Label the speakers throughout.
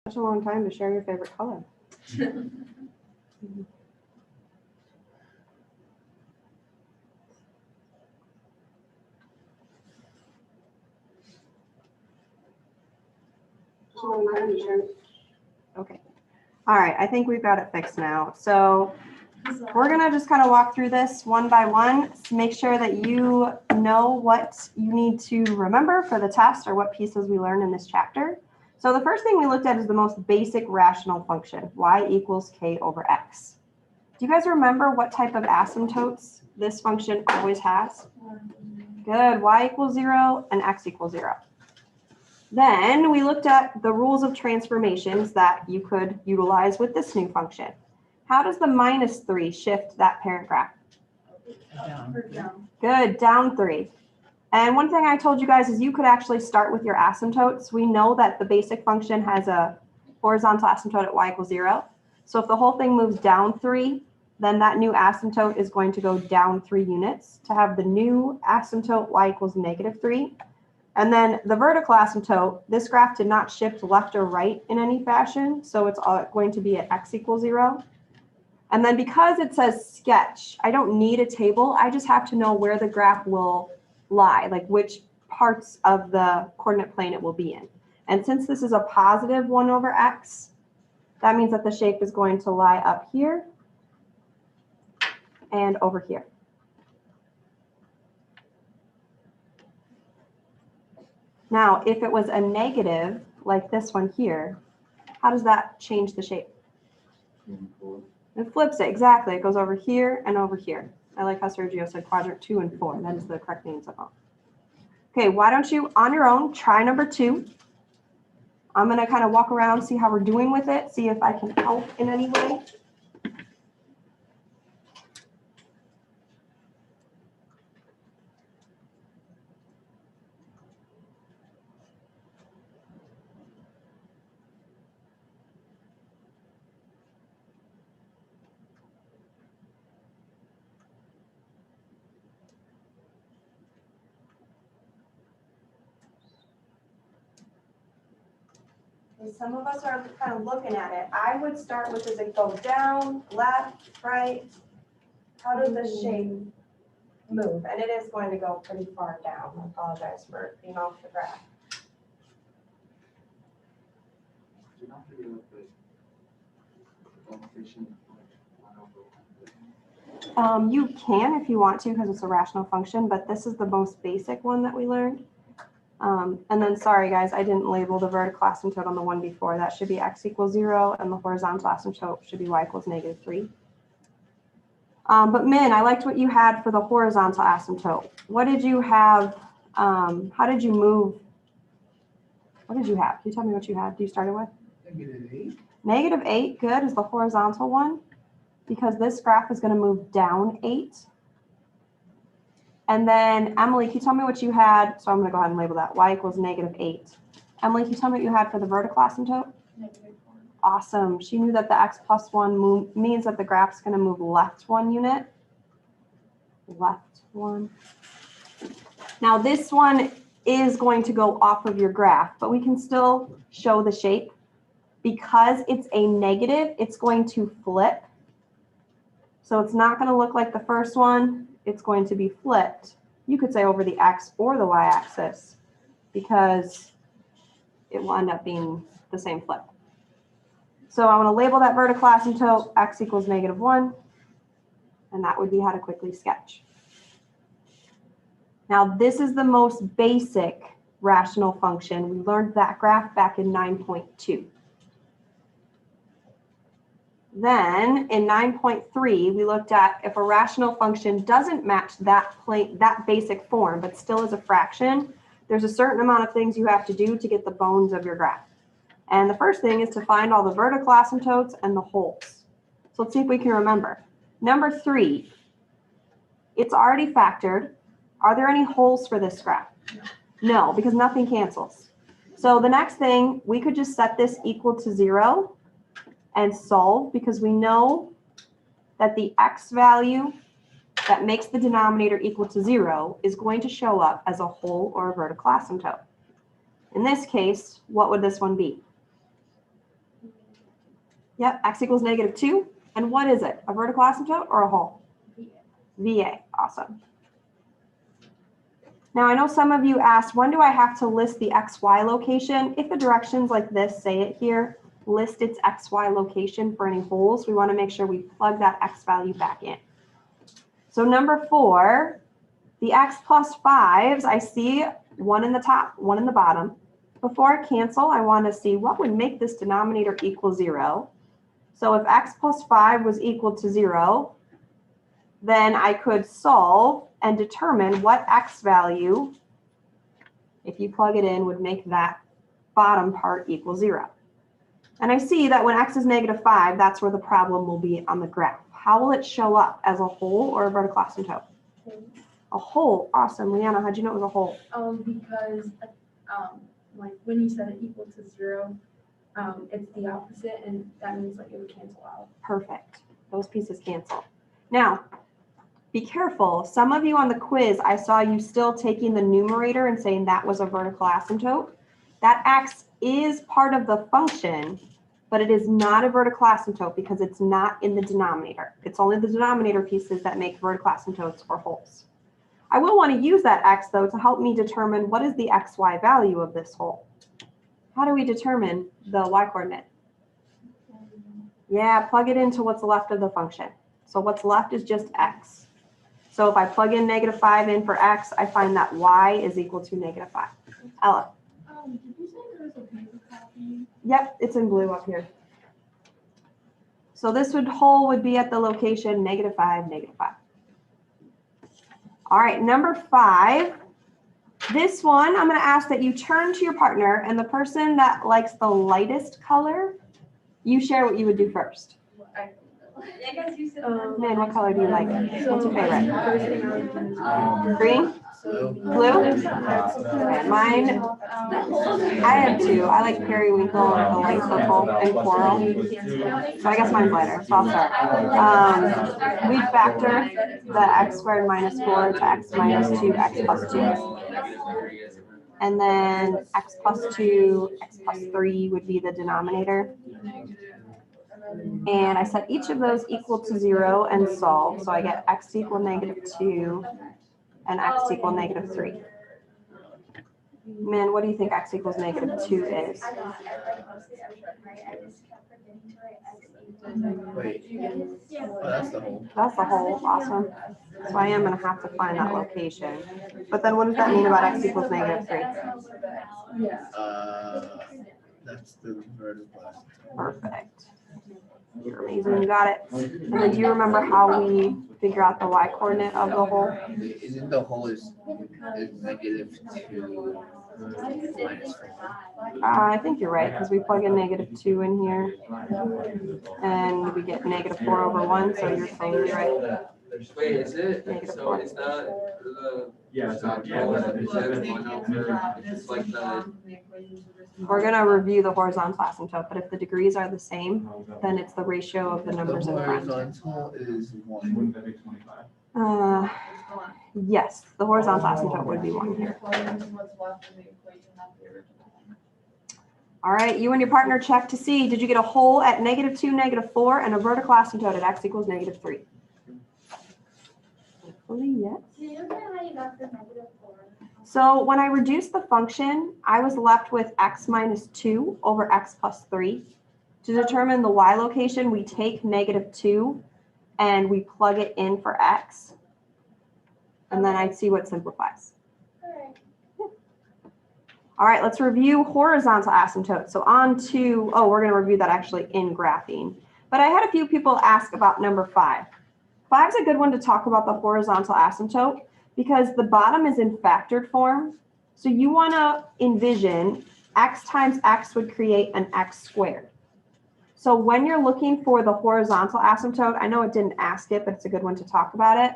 Speaker 1: Such a long time to share your favorite color. Okay. All right, I think we've got it fixed now. So we're gonna just kind of walk through this one by one, make sure that you know what you need to remember for the test or what pieces we learned in this chapter. So the first thing we looked at is the most basic rational function, y equals k over x. Do you guys remember what type of asymptotes this function always has? Good, y equals 0 and x equals 0. Then we looked at the rules of transformations that you could utilize with this new function. How does the -3 shift that parent graph?
Speaker 2: Down.
Speaker 1: Good, down 3. And one thing I told you guys is you could actually start with your asymptotes. We know that the basic function has a horizontal asymptote at y equals 0. So if the whole thing moves down 3, then that new asymptote is going to go down 3 units to have the new asymptote y equals -3. And then the vertical asymptote, this graph did not shift left or right in any fashion, so it's all going to be at x equals 0. And then because it says sketch, I don't need a table. I just have to know where the graph will lie, like which parts of the coordinate plane it will be in. And since this is a positive 1 over x, that means that the shape is going to lie up here and over here. Now, if it was a negative, like this one here, how does that change the shape? It flips it, exactly. It goes over here and over here. I like how Sergio said quadrant 2 and 4. That is the correct names of them. Okay, why don't you, on your own, try number 2. I'm going to kind of walk around, see how we're doing with it, see if I can help in any way. Some of us are kind of looking at it. I would start with, does it go down, left, right? How does this shape move? And it is going to go pretty far down. I apologize for being off the graph. You can if you want to, because it's a rational function, but this is the most basic one that we learned. And then, sorry guys, I didn't label the vertical asymptote on the one before. That should be x equals 0, and the horizontal asymptote should be y equals -3. But Min, I liked what you had for the horizontal asymptote. What did you have? How did you move? What did you have? Can you tell me what you had? You started with?
Speaker 2: -8.
Speaker 1: -8, good, is the horizontal one, because this graph is going to move down 8. And then, Emily, can you tell me what you had? So I'm going to go ahead and label that. Y equals -8. Emily, can you tell me what you had for the vertical asymptote?
Speaker 3: -4.
Speaker 1: Awesome. She knew that the x plus 1 means that the graph's going to move left 1 unit. Left 1. Now, this one is going to go off of your graph, but we can still show the shape. Because it's a negative, it's going to flip. So it's not going to look like the first one. It's going to be flipped. You could say over the x or the y-axis, because it will end up being the same flip. So I want to label that vertical asymptote x equals -1, and that would be how to quickly sketch. Now this is the most basic rational function. We learned that graph back in 9.2. Then in 9.3, we looked at if a rational function doesn't match that basic form, but still is a fraction, there's a certain amount of things you have to do to get the bones of your graph. And the first thing is to find all the vertical asymptotes and the holes. So let's see if we can remember. Number 3, it's already factored. Are there any holes for this graph? No, because nothing cancels. So the next thing, we could just set this equal to 0 and solve, because we know that the x value that makes the denominator equal to 0 is going to show up as a hole or a vertical asymptote. In this case, what would this one be? Yep, x equals -2. And what is it? A vertical asymptote or a hole? VA. Awesome. Now, I know some of you asked, when do I have to list the XY location? If the directions like this say it here, list its XY location for any holes, we want to make sure we plug that X value back in. So number 4, the X plus 5s, I see one in the top, one in the bottom. Before I cancel, I want to see what would make this denominator equal 0. So if X plus 5 was equal to 0, then I could solve and determine what X value, if you plug it in, would make that bottom part equal 0. And I see that when X is -5, that's where the problem will be on the graph. How will it show up, as a hole or a vertical asymptote? A hole. Awesome. Leanna, how'd you know it was a hole?
Speaker 3: Because like when you set it equal to 0, it's the opposite, and that means like it would cancel out.
Speaker 1: Perfect. Those pieces cancel. Now, be careful. Some of you on the quiz, I saw you still taking the numerator and saying that was a vertical asymptote. That X is part of the function, but it is not a vertical asymptote because it's not in the denominator. It's only the denominator pieces that make vertical asymptotes or holes. I will want to use that X, though, to help me determine what is the XY value of this hole. How do we determine the Y coordinate? Yeah, plug it into what's left of the function. So what's left is just X. So if I plug in -5 in for X, I find that Y is equal to -5. Ella.
Speaker 3: Did you say there was a paper copy?
Speaker 1: Yep, it's in blue up here. So this hole would be at the location -5, -5. All right, number 5. This one, I'm going to ask that you turn to your partner, and the person that likes the lightest color, you share what you would do first.
Speaker 3: I guess you said.
Speaker 1: Man, what color do you like? What's your favorite?
Speaker 3: First thing I would do is
Speaker 1: Green? Blue? Okay, mine, I have 2. I like periwinkle with the light purple and coral. So I guess mine's lighter, so I'll start. We factor the x squared minus 4 to x minus 2, x plus 2. And then x plus 2, x plus 3 would be the denominator. And I set each of those equal to 0 and solve. So I get x equal -2 and x equal -3. Man, what do you think x equals -2 is?
Speaker 2: Wait, oh, that's the hole.
Speaker 1: That's the hole. Awesome. So I am going to have to find that location. But then what does that mean about x equals -3?
Speaker 2: That's the vertical asymptote.
Speaker 1: Perfect. You're amazing. You got it. And then do you remember how we figure out the y coordinate of the hole?
Speaker 2: Isn't the hole is -2 minus 4?
Speaker 1: I think you're right, because we plug in -2 in here, and we get -4/1, so you're totally right.
Speaker 4: Wait, is it?
Speaker 1: Negative
Speaker 4: So
Speaker 1: 4.
Speaker 4: it's not the.
Speaker 5: Yeah, it's not.
Speaker 4: It's like the.
Speaker 1: We're going to review the horizontal asymptote, but if the degrees are the same, then it's the ratio of the numbers in
Speaker 2: The
Speaker 1: front.
Speaker 2: horizontal is 1.
Speaker 5: Wouldn't that be 25?
Speaker 1: Yes, the horizontal asymptote would be 1 here. All right, you and your partner check to see, did you get a hole at -2, -4, and a vertical asymptote at x equals -3? Hopefully, yes. So when I reduced the function, I was left with x minus 2 over x plus 3. To determine the y location, we take -2 and we plug it in for x. And then I see what simplifies. All right, let's review horizontal asymptote. So on to, we're going to review that actually in graphing. But I had a few people ask about number 5. 5 is a good one to talk about the horizontal asymptote because the bottom is in factored form. So you want to envision x times x would create an x squared. So when you're looking for the horizontal asymptote, I know it didn't ask it, but it's a good one to talk about it.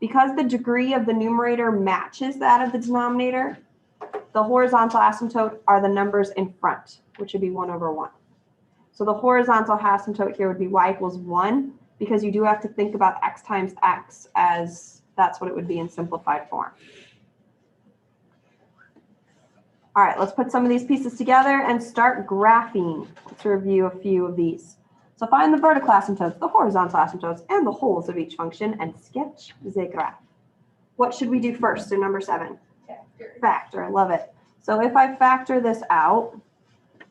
Speaker 1: Because the degree of the numerator matches that of the denominator, the horizontal asymptote are the numbers in front, which would be 1/1. So the horizontal asymptote here would be y equals 1, because you do have to think about x times x as that's what it would be in simplified form. All right, let's put some of these pieces together and start graphing. Let's review a few of these. So find the vertical asymptotes, the horizontal asymptotes, and the holes of each function and sketch the graph. What should we do first in number 7?
Speaker 3: Factor.
Speaker 1: Factor, I love it. So if I factor this out,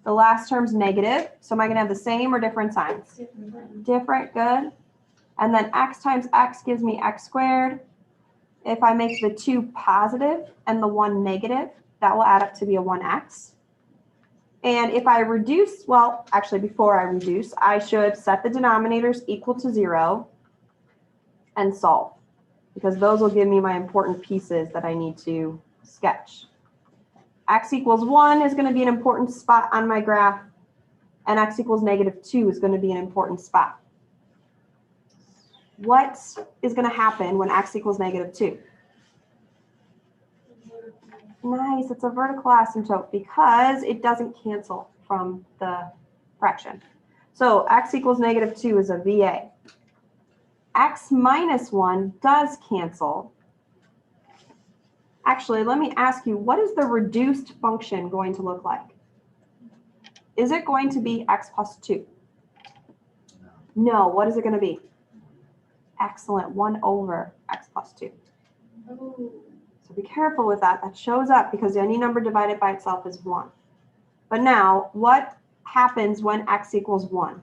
Speaker 1: the last term's negative. So am I going to have the same or different signs? Different, good. And then x times x gives me x squared. If I make the 2 positive and the 1 negative, that will add up to be a 1x. And if I reduce, well, actually before I reduce, I should set the denominators equal to 0 and solve, because those will give me my important pieces that I need to sketch. X equals 1 is going to be an important spot on my graph, and x equals -2 is going to be an important spot. What is going to happen when x equals -2? Nice, it's a vertical asymptote because it doesn't cancel from the fraction. So x equals -2 is a VA. X minus 1 does cancel. Actually, let me ask you, what is the reduced function going to look like? Is it going to be x plus 2? No, what is it going to be? Excellent, 1 over x plus 2.
Speaker 3: Oh.
Speaker 1: So be careful with that. That shows up because any number divided by itself is 1. But now, what happens when x equals 1?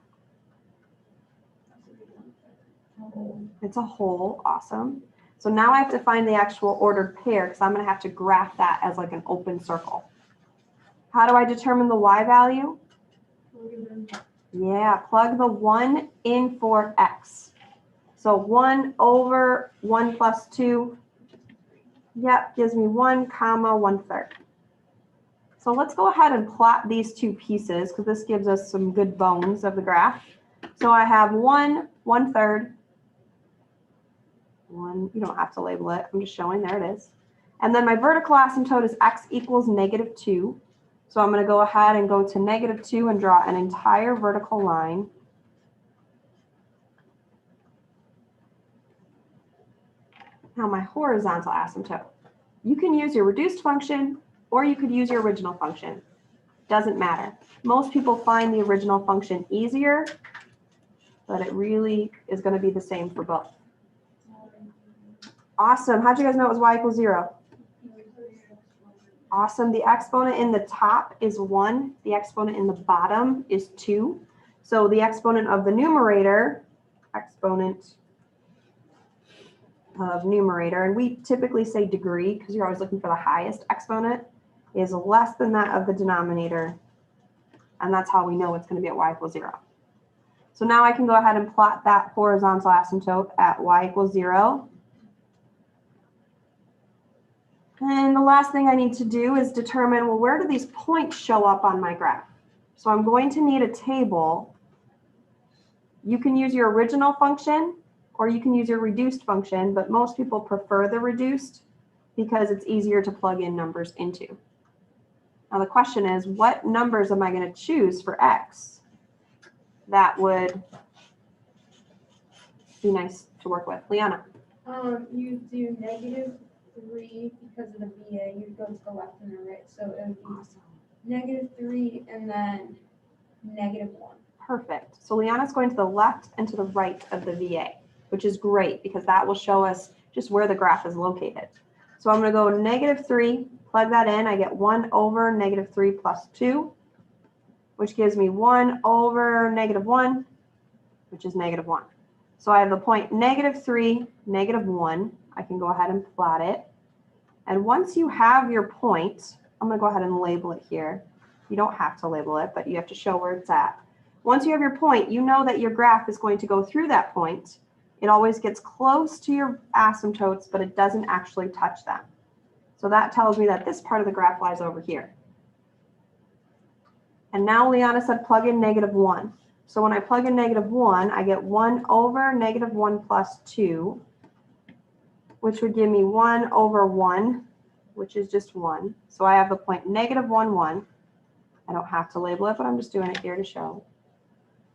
Speaker 1: It's a whole, awesome. So now I have to find the actual ordered pair because I'm going to have to graph that as like an open circle. How do I determine the y value? Yeah, plug the 1 in for x. So 1 over 1 plus 2. Yep, gives me 1 comma 1/3. So let's go ahead and plot these two pieces because this gives us some good bones of the graph. So I have 1 1/3. 1, you don't have to label it. I'm just showing, there it is. And then my vertical asymptote is x equals -2. So I'm going to go ahead and go to -2 and draw an entire vertical line. Now my horizontal asymptote. You can use your reduced function or you could use your original function. Doesn't matter. Most people find the original function easier, but it really is going to be the same for both. Awesome. How'd you guys know it was y equals 0? Awesome. The exponent in the top is 1. The exponent in the bottom is 2. So the exponent of the numerator, and we typically say degree because you're always looking for the highest exponent, is less than that of the denominator. And that's how we know it's going to be at y equals 0. So now I can go ahead and plot that horizontal asymptote at y equals 0. And the last thing I need to do is determine, well, where do these points show up on my graph? So I'm going to need a table. You can use your original function or you can use your reduced function, but most people prefer the reduced because it's easier to plug in numbers into. Now the question is, what numbers am I going to choose for x that would be nice to work with? Liana.
Speaker 3: You do -3 because of the VA. You go to the left and the right, so it would be -3 and then -1.
Speaker 1: Perfect. So Liana's going to the left and to the right of the VA, which is great because that will show us just where the graph is located. So I'm going to go -3, plug that in. I get 1 over -3 plus 2, which gives me 1 over -1, which is -1. So I have the point -3, -1. I can go ahead and plot it. And once you have your point, I'm going to go ahead and label it here. You don't have to label it, but you have to show where it's at. Once you have your point, you know that your graph is going to go through that point. It always gets close to your asymptotes, but it doesn't actually touch them. So that tells me that this part of the graph lies over here. And now Liana said plug in -1. So when I plug in -1, I get 1 over -1 plus 2, which would give me 1 over 1, which is just 1. So I have the point -1, 1. I don't have to label it, but I'm just doing it here to show.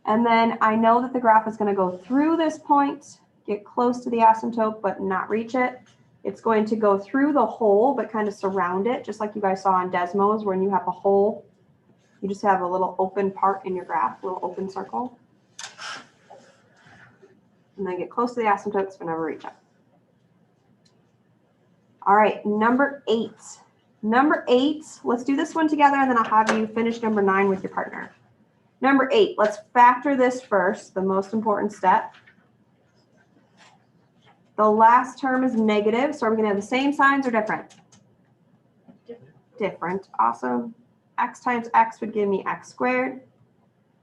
Speaker 1: And then I know that the graph is going to go through this point, get close to the asymptote, but not reach it. It's going to go through the hole, but kind of surround it, just like you guys saw on Desmos, when you have a hole, you just have a little open part in your graph, a little open circle. and then get close to the asymptotes but never reach up. All right, number 8. Number 8, let's do this one together and then I'll have you finish number 9 with your partner. Number 8, let's factor this first, the most important step. The last term is negative, so are we going to have the same signs or different? Different. Awesome. X times x would give me x squared.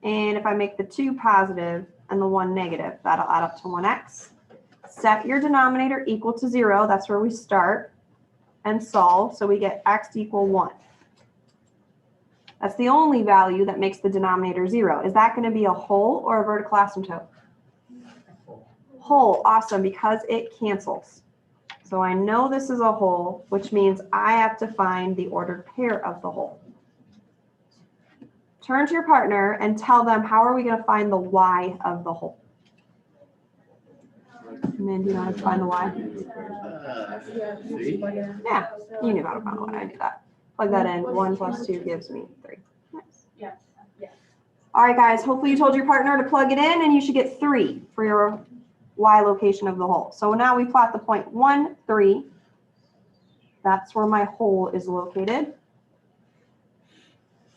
Speaker 1: And if I make the 2 positive and the 1 negative, that'll add up to 1x. Set your denominator equal to 0. That's where we start and solve. So we get x equal 1. That's the only value that makes the denominator 0. Is that going to be a whole or a vertical asymptote? Whole. Awesome, because it cancels. So I know this is a whole, which means I have to find the ordered pair of the whole. Turn to your partner and tell them, how are we going to find the y of the whole? And then do you know how to find the y?
Speaker 2: 3.
Speaker 1: Yeah, you knew how to find the y. I knew that. Plug that in. 1 plus 2 gives me 3. Nice.
Speaker 3: Yeah.
Speaker 1: All right, guys. Hopefully you told your partner to plug it in, and you should get 3 for your y location of the whole. So now we plot the point 1, 3. That's where my whole is located.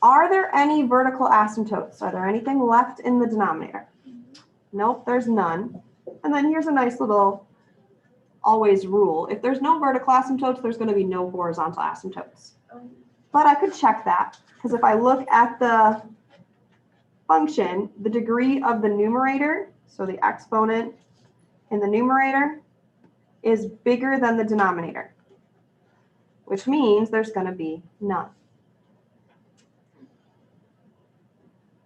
Speaker 1: Are there any vertical asymptotes? Are there anything left in the denominator? Nope, there's none. And then here's a nice little always rule. If there's no vertical asymptotes, there's going to be no horizontal asymptotes. But I could check that, because if I look at the function, the degree of the numerator, so the exponent in the numerator, is bigger than the denominator, which means there's going to be none.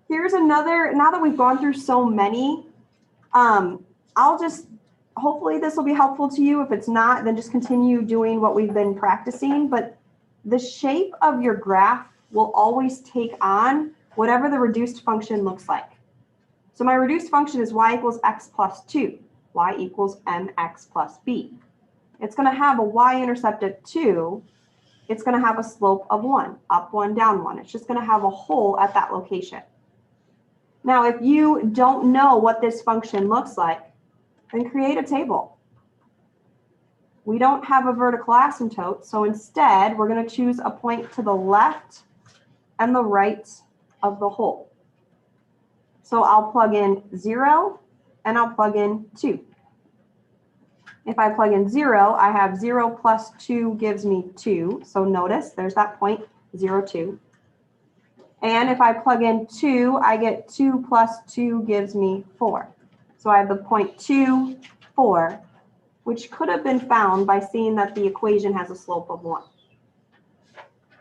Speaker 1: Here's another, now that we've gone through so many, hopefully this will be helpful to you. If it's not, then just continue doing what we've been practicing. But the shape of your graph will always take on whatever the reduced function looks like. So my reduced function is y equals x plus 2, y equals mx plus b. It's going to have a y-intercept of 2. It's going to have a slope of 1, up 1, down 1. It's just going to have a hole at that location. Now, if you don't know what this function looks like, then create a table. We don't have a vertical asymptote, so instead we're going to choose a point to the left and the right of the hole. So I'll plug in 0 and I'll plug in 2. If I plug in 0, I have 0 plus 2 gives me 2. So notice there's that point, 0, 2. And if I plug in 2, I get 2 plus 2 gives me 4. So I have the point 2, 4, which could have been found by seeing that the equation has a slope of 1.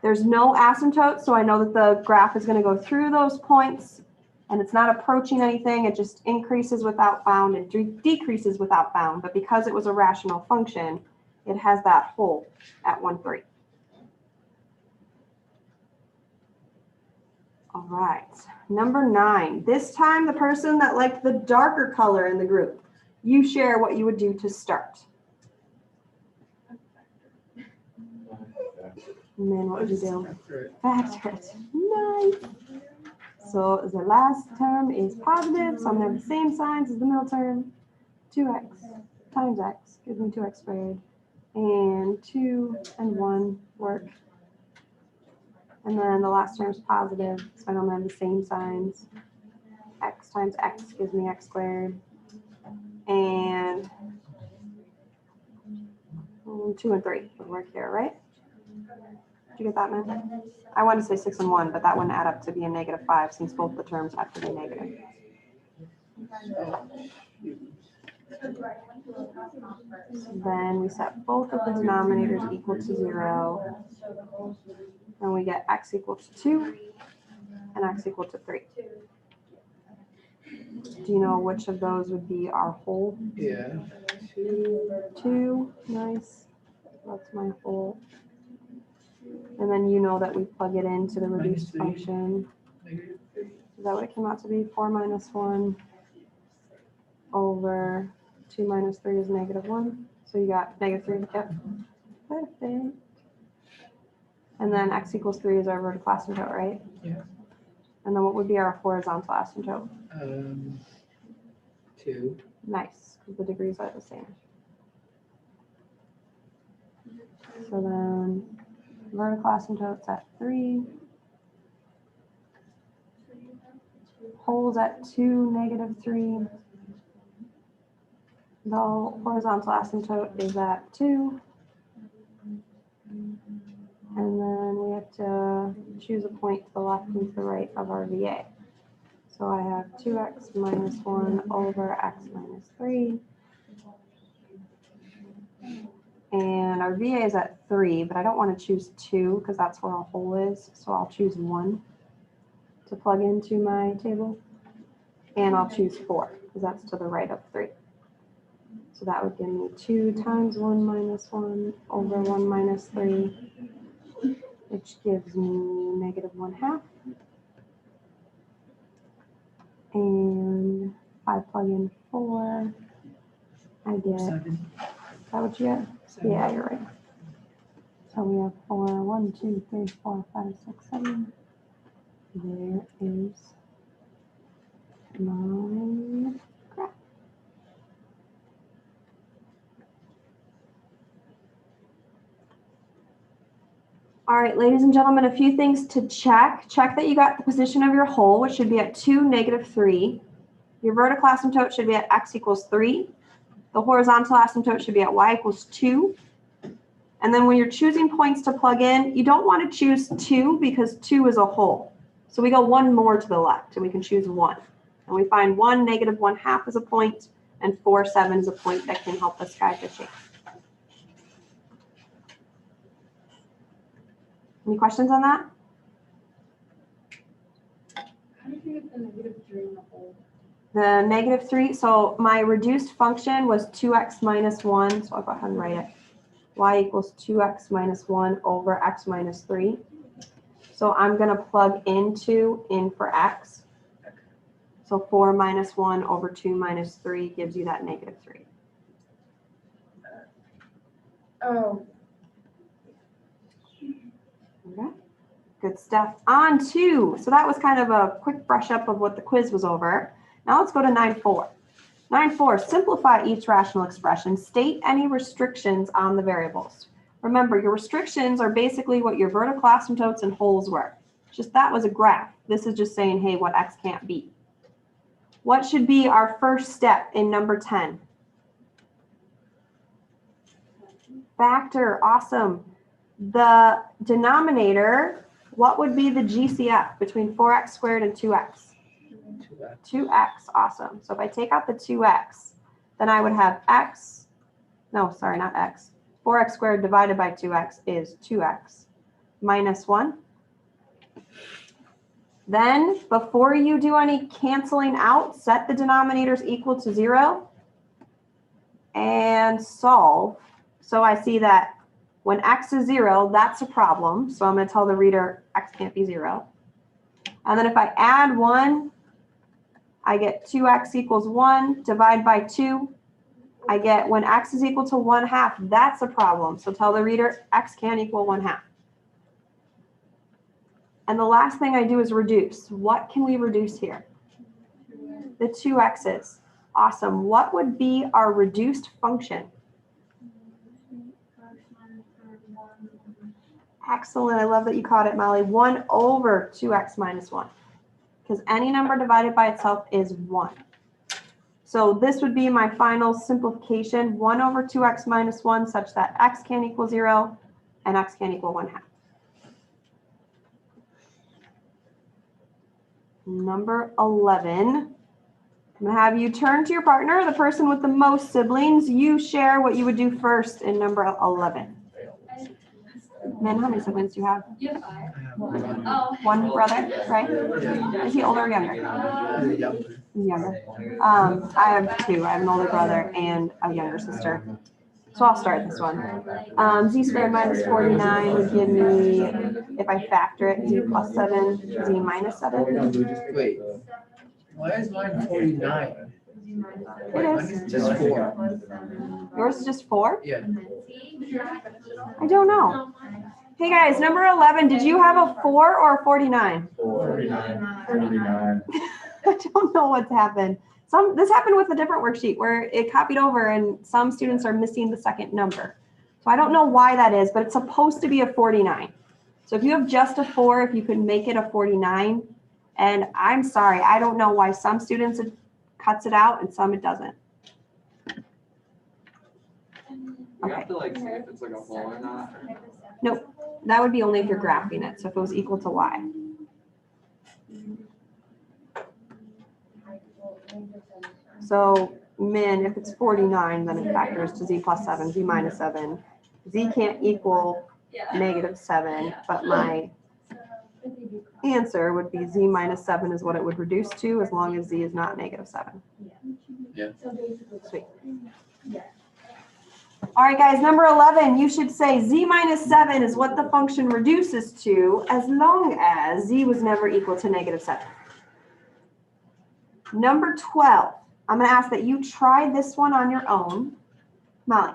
Speaker 1: There's no asymptote, so I know that the graph is going to go through those points, and it's not approaching anything. It just increases without bound and decreases without bound. But because it was a rational function, it has that hole at 1, 3. All right, number 9. This time, the person that liked the darker color in the group, you share what you would do to start. And then what would you do? Factor it. Nice. So the last term is positive, so I'm going to have the same signs as the middle term. 2x times x gives me 2x squared. And 2 and 1 work. And then the last term is positive, so I don't have the same signs. X times x gives me x squared. And 2 and 3 would work here, right? Did you get that, man? I wanted to say 6 and 1, but that wouldn't add up to be a -5 since both the terms have to be negative. So then we set both of the denominators equal to 0. And we get x equal to 2 and x equal to 3. Do you know which of those would be our whole?
Speaker 2: Yeah.
Speaker 1: 2, nice. That's my whole. And then you know that we plug it into the reduced function. Is that what it came out to be? 4 minus 1 over 2 minus 3 is -1. So you got -3. Yep. Perfect. And then x equals 3 is our vertical asymptote, right?
Speaker 2: Yeah.
Speaker 1: And then what would be our horizontal asymptote?
Speaker 2: 2.
Speaker 1: Nice, because the degrees are the same. So then vertical asymptotes at 3. Holes at 2, -3. The horizontal asymptote is at 2. And then we have to choose a point to the left and to the right of our VA. So I have 2x minus 1 over x minus 3. And our VA is at 3, but I don't want to choose 2 because that's where our hole is. So I'll choose 1 to plug into my table. And I'll choose 4 because that's to the right of 3. So that would give me 2 times 1 minus 1 over 1 minus 3, which gives me -1/2. And if I plug in 4, I get, is
Speaker 2: 7.
Speaker 1: that what you get? Yeah, you're right. So we have 4, 1, 2, 3, 4, 5, 6, 7. There is my graph. All right, ladies and gentlemen, a few things to check. Check that you got the position of your hole, which should be at 2, -3. Your vertical asymptote should be at x equals 3. The horizontal asymptote should be at y equals 2. And then when you're choosing points to plug in, you don't want to choose 2 because 2 is a hole. So we go 1 more to the left and we can choose 1. And we find 1, -1/2 is a point, and 4, 7 is a point that can help us guide the shape. Any questions on that?
Speaker 3: How did you get the -3 in the hole?
Speaker 1: The -3, so my reduced function was 2x minus 1, so I'll go ahead and write it. Y equals 2x minus 1 over x minus 3. So I'm going to plug in for x. So 4 minus 1 over 2 minus 3 gives you that -3.
Speaker 3: Oh,
Speaker 1: Okay, good stuff. On to, so that was kind of a quick brush up of what the quiz was over. Now let's go to 9.4. 9.4, simplify each rational expression. State any restrictions on the variables. Remember, your restrictions are basically what your vertical asymptotes and holes were. Just that was a graph. This is just saying, hey, what x can't be. What should be our first step in number 10? Factor, awesome. The denominator, what would be the GCF between 4x squared and 2x? 2x, awesome. So if I take out the 2x, then I would have x, no, sorry, not x. 4x squared divided by 2x is 2x minus 1. Then, before you do any canceling out, set the denominators equal to 0 and solve. So I see that when x is 0, that's a problem. So I'm going to tell the reader x can't be 0. And then if I add 1, I get 2x equals 1, divide by 2. I get when x is equal to 1/2, that's a problem. So tell the reader x can't equal 1/2. And the last thing I do is reduce. What can we reduce here? The 2x's. Awesome. What would be our reduced function? Excellent. I love that you caught it, Molly. 1 over 2x minus 1. Because any number divided by itself is 1. So this would be my final simplification. 1 over 2x minus 1 such that x can't equal 0 and x can't equal 1/2. Number 11. I'm going to have you turn to your partner, the person with the most siblings. You share what you would do first in number 11. Men, how many siblings do you have?
Speaker 3: you have 5.
Speaker 2: Oh.
Speaker 1: One brother, right? Is he older or younger? He's younger. I have 2. I have an older brother and a younger sister. So I'll start this one. Z squared minus 49 would give me, if I factor it, z plus 7, z minus 7.
Speaker 2: Wait, why is mine 49?
Speaker 1: It
Speaker 2: Mine
Speaker 1: is.
Speaker 2: is just 4.
Speaker 1: Yours is just 4?
Speaker 2: Yeah.
Speaker 1: I don't know. Hey guys, number 11, did you have a 4 or a 49?
Speaker 5: 49.
Speaker 1: I don't know what's happened. This happened with a different worksheet where it copied over and some students are missing the second number. So I don't know why that is, but it's supposed to be a 49. So if you have just a 4, if you could make it a 49, and I'm sorry, I don't know why some students it cuts it out and some it doesn't.
Speaker 4: You have to like see if it's like a whole or not. or-
Speaker 1: Nope. That would be only if you're graphing it. So if it was equal to y. So min, if it's 49, then it factors to z plus 7, z minus 7. Z can't equal negative 7, but my answer would be z minus 7 is what it would reduce to as long as z is not negative 7.
Speaker 2: Yeah.
Speaker 1: Sweet. All right, guys, number 11, you should say z minus 7 is what the function reduces to as long as z was never equal to negative 7. Number 12, I'm going to ask that you try this one on your own. Molly,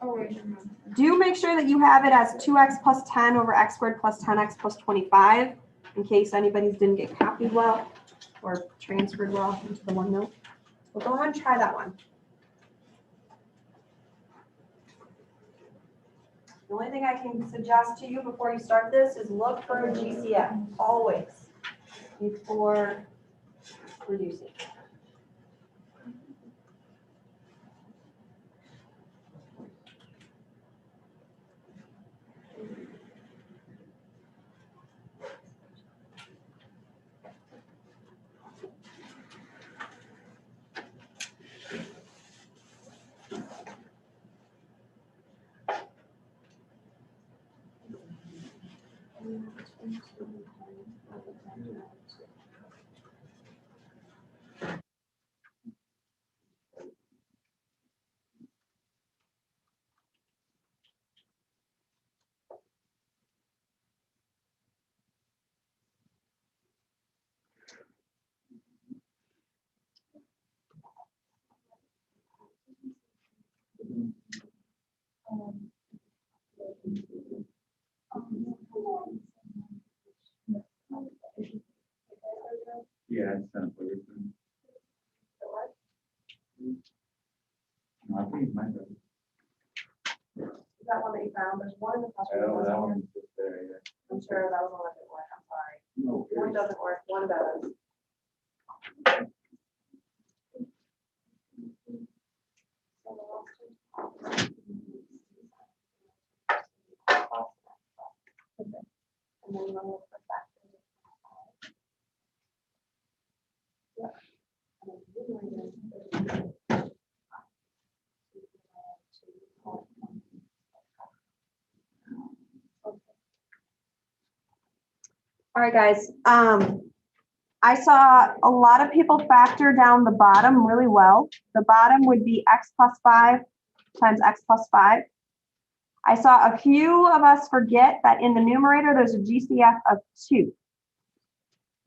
Speaker 3: Oh, wait,
Speaker 1: do make sure that you have it as 2x plus 10 over x squared plus 10x plus 25 in case anybody's didn't get copied well or transferred well into the OneNote. Well, go ahead and try that one. The only thing I can suggest to you before you start this is look for a GCF, always, before reducing.
Speaker 5: Yeah, it's not what it's doing. No, I think it's mine.
Speaker 1: Is that one that you found? There's one in the
Speaker 5: I know that one's just there, yeah.
Speaker 1: I'm sure that was one that didn't work. I'm sorry.
Speaker 5: No,
Speaker 1: One doesn't work, one does. And then we'll look for factors. Yep. And then all right, guys. I saw a lot of people factor down the bottom really well. The bottom would be x plus 5 times x plus 5. I saw a few of us forget that in the numerator, there's a GCF of 2.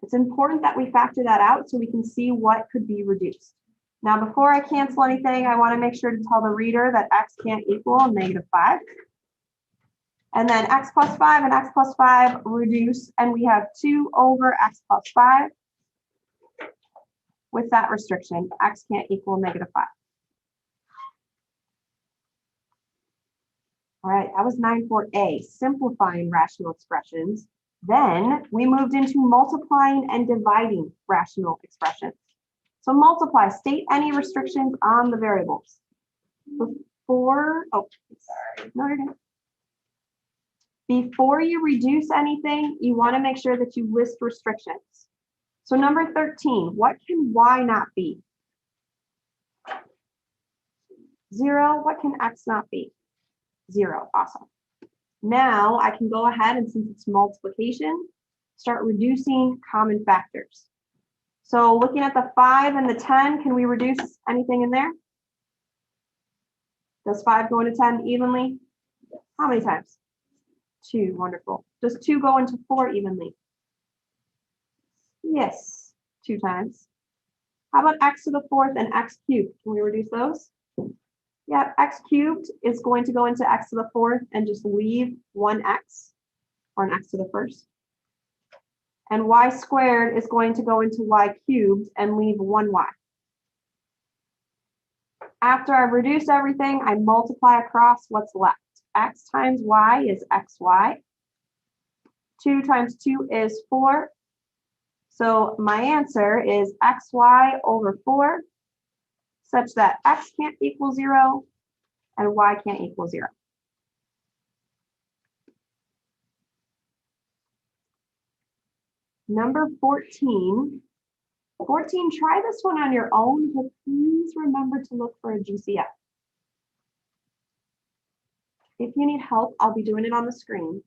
Speaker 1: It's important that we factor that out so we can see what could be reduced. Now, before I cancel anything, I want to make sure to tell the reader that x can't equal negative 5. And then x plus 5 and x plus 5 reduce, and we have 2 over x plus 5. With that restriction, x can't equal negative 5. All right, that was 9.4a, simplifying rational expressions. Then we moved into multiplying and dividing rational expressions. So multiply, state any restrictions on the variables. Before, oh, sorry, no, you're good. Before you reduce anything, you want to make sure that you list restrictions. So number 13, what can y not be? 0, what can x not be? 0, awesome. Now I can go ahead and since it's multiplication, start reducing common factors. So looking at the 5 and the 10, can we reduce anything in there? Does 5 go into 10 evenly? How many times? 2, wonderful. Does 2 go into 4 evenly? Yes, 2 times. How about x to the 4th and x cubed? Can we reduce those? Yeah, x cubed is going to go into x to the 4th and just leave 1x or an x to the 1st. And y squared is going to go into y cubed and leave 1y. After I've reduced everything, I multiply across what's left. X times y is xy. 2 times 2 is 4. So my answer is xy over 4, such that x can't equal 0 and y can't equal 0. Number 14. 14, try this one on your own, but please remember to look for a GCF. If you need help, I'll be doing it on the screen.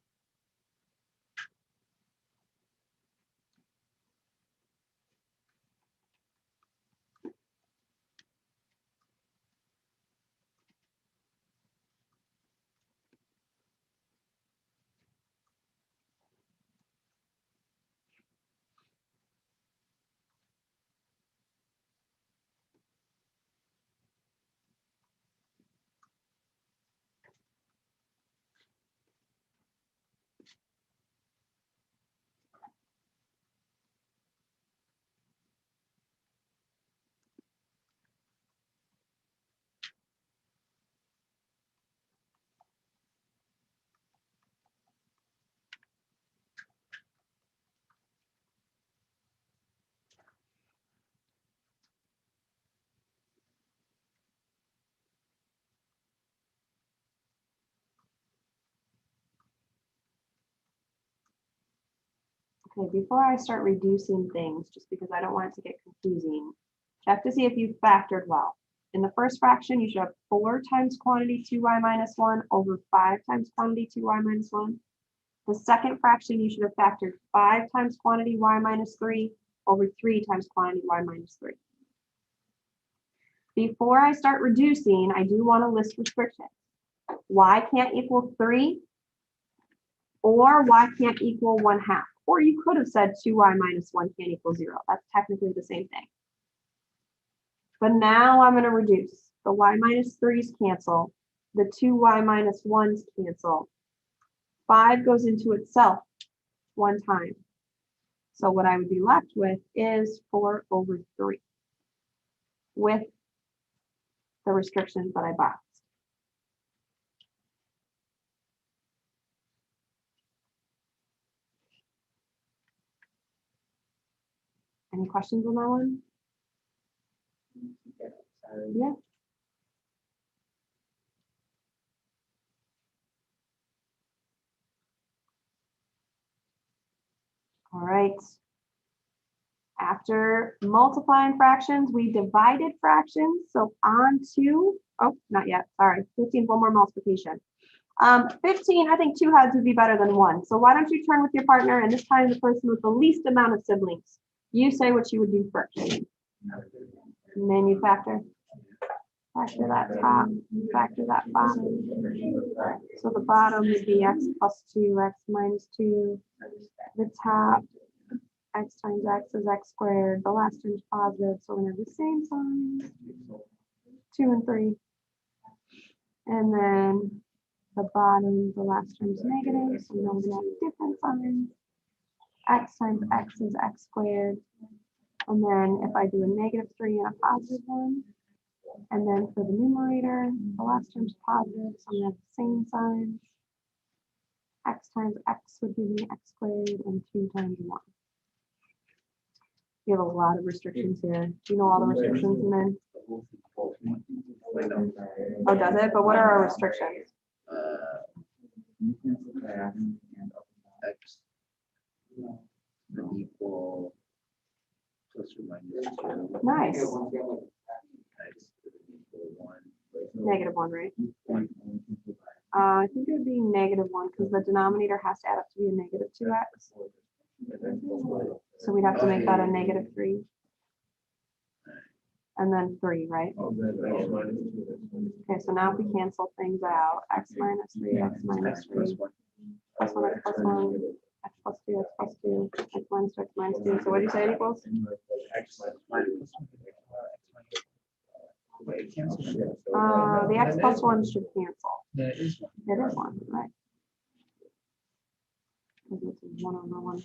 Speaker 1: Okay, before I start reducing things, just because I don't want it to get confusing, check to see if you factored well. In the first fraction, you should have 4 times quantity 2y minus 1 over 5 times quantity 2y minus 1. The second fraction, you should have factored 5 times quantity y minus 3 over 3 times quantity y minus 3. Before I start reducing, I do want to list restrictions. Y can't equal 3, or y can't equal 1/2. Or you could have said 2y minus 1 can't equal 0. That's technically the same thing. But now I'm going to reduce. The y minus 3's cancel. The 2y minus 1's cancel. 5 goes into itself 1 time. So what I would be left with is 4 over 3 with the restrictions that I boxed. Any questions on that one? Yeah. All right. After multiplying fractions, we divided fractions. So on to, oh, not yet, sorry, 15, one more multiplication. 15, I think 2 heads would be better than 1. So why don't you turn with your partner, and this time the person with the least amount of siblings. You say what you would do first. And then you factor. Factor that top, factor that bottom. So the bottom would be x plus 2, x minus 2. The top, x times x is x squared. The last term is positive, so we're going to have the same signs. 2 and 3. And then the bottom, the last term is negative, so we're going to have different signs. X times x is x squared. And then if I do a -3 and a positive 1, and then for the numerator, the last term is positive, so I'm going to have the same signs. X times x would give me x squared, and 2 times 1. You have a lot of restrictions here. Do you know all the restrictions? And then, oh, does it? But what are our restrictions?
Speaker 2: X would equal plus or minus 2.
Speaker 1: Nice.
Speaker 2: X would equal 1.
Speaker 1: -1, right? I think it would be -1 because the denominator has to add up to be a -2x. So we'd have to make that a -3. And then 3, right? Okay, so now if we cancel things out, x minus 3, x minus 3, plus 1, x plus 1, x plus 2, x plus 2, x minus 2, x minus 2. So what do you say it equals? The x plus 1 should cancel.
Speaker 2: That is one.
Speaker 1: It is 1, right? Maybe it's 1 over 1.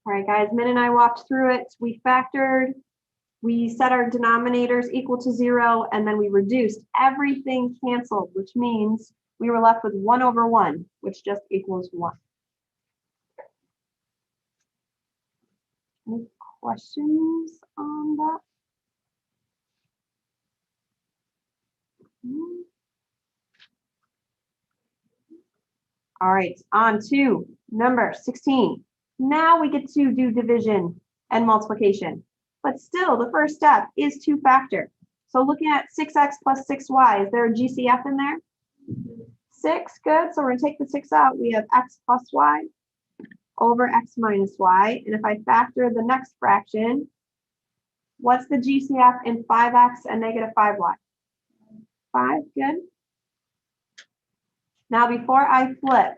Speaker 1: All right, guys, Min and I walked through it. We factored, we set our denominators equal to 0, and then we reduced. Everything canceled, which means we were left with 1/1, which just equals 1. Any questions on that? All right, on to number 16. Now we get to do division and multiplication, but still the first step is to factor. So looking at 6x plus 6y, is there a GCF in there? 6, good, so we're gonna take the 6 out. We have x plus y over x minus y, and if I factor the next fraction, what's the GCF in 5x and negative 5y? 5, good. Now, before I flip,